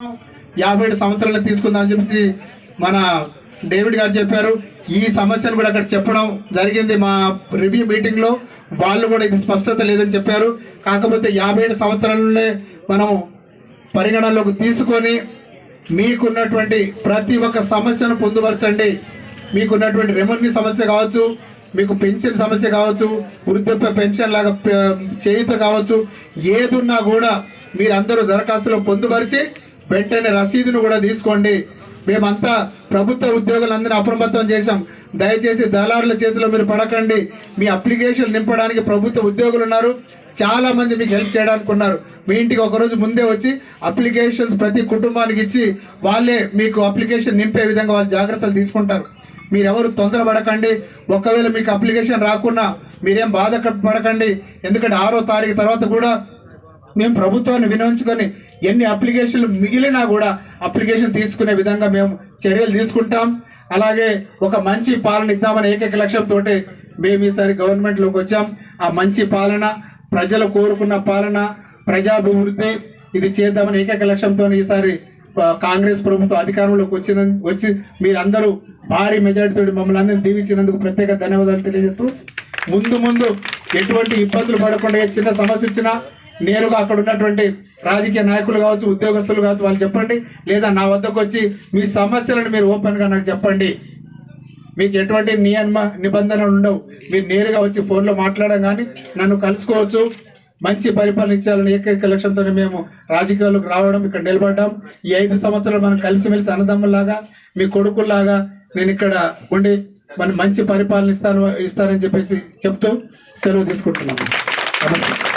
57 సంవత్సరాలు తీసుకుందామని చెప్పేసి మన డేవిడ్ గారు చెప్పారు. ఈ సమస్యను కూడా అక్కడ చెప్పడం జరిగింది. మా రివ్యూ మీటింగ్ లో వాళ్ళు కూడా ఇది స్పష్టత లేదని చెప్పారు. కాకపోతే 57 సంవత్సరాలనే మనం పరిగణనలోకి తీసుకొని మీకున్నటువంటి ప్రతి ఒక్క సమస్యను పొందుపరచండి. మీకున్నటువంటి రెవెన్యూ సమస్య కావచ్చు, మీకు పెన్షన్ సమస్య కావచ్చు, వృద్ధాప్య పెన్షన్ లాగా చేయూత కావచ్చు, ఏదున్నా కూడా మీరందరూ దరఖాస్తులో పొందుపరిచి వెంటనే రసీదును కూడా తీసుకోండి. మేమంతా ప్రభుత్వ ఉద్యోగులందరినీ అప్రమత్తం చేశాం. దయచేసి దళారుల చేతిలో మీరు పడకండి. మీ అప్లికేషన్ నింపడానికి ప్రభుత్వ ఉద్యోగులు ఉన్నారు, చాలా మంది మీకు హెల్ప్ చేయడానికి ఉన్నారు. మీ ఇంటికి ఒకరోజు ముందే వచ్చి అప్లికేషన్స్ ప్రతి కుటుంబానికి ఇచ్చి వాళ్ళే మీకు అప్లికేషన్ నింపే విధంగా వాళ్ళు జాగ్రత్తలు తీసుకుంటారు. మీరెవరు తొందరపడకండి. ఒకవేళ మీకు అప్లికేషన్ రాకున్నా మీరేం బాధపడకండి. ఎందుకంటే 6వ తారీఖు తర్వాత కూడా మేము ప్రభుత్వాన్ని వినియోగించుకొని ఎన్ని అప్లికేషన్లు మిగిలినా కూడా అప్లికేషన్ తీసుకునే విధంగా మేము చర్యలు తీసుకుంటాం. అలాగే ఒక మంచి పాలన ఇద్దామనే ఏకైక లక్ష్యంతో మేము ఈసారి గవర్నమెంట్లోకి వచ్చాం. ఆ మంచి పాలన, ప్రజలు కోరుకున్న పాలన, ప్రజాభివృద్ధి ఇది చేద్దామని ఏకైక లక్ష్యంతో ఈసారి కాంగ్రెస్ ప్రభుత్వం అధికారంలోకి వచ్చి మీరందరూ భారీ మెజారిటీతో మమ్మల్ని అందరినీ దీవించినందుకు ప్రత్యేక ధన్యవాదాలు తెలియజేస్తూ, ముందు ఎటువంటి ఇబ్బందులు పడకుండా చిన్న సమస్య వచ్చినా నేరుగా అక్కడ ఉన్నటువంటి రాజకీయ నాయకులు కావచ్చు, ఉద్యోగస్తులు కావచ్చు, వాళ్ళు చెప్పండి. లేదా నా వద్దకు వచ్చి మీ సమస్యలను మీరు ఓపెన్గా నాకు చెప్పండి. మీకు ఎటువంటి నిబంధనలు ఉండవు. మీరు నేరుగా వచ్చి ఫోన్లో మాట్లాడడం కానీ నన్ను కలుసుకోవచ్చు. మంచి పరిపాలన ఇచ్చాలని ఏకైక లక్ష్యంతో మేము రాజకీయాలకు రావడం, ఇక్కడ నిలబడ్డాం. ఈ 5 సంవత్సరాలు మనం కలిసిమెలిసి అన్నదమ్ములాగా, మీ కొడుకుల్లాగా నేను ఇక్కడ ఉండి మంచి పరిపాలన ఇస్తానని చెప్పేసి చెప్తూ సెలవు తీసుకుంటున్నాను. నమస్తే.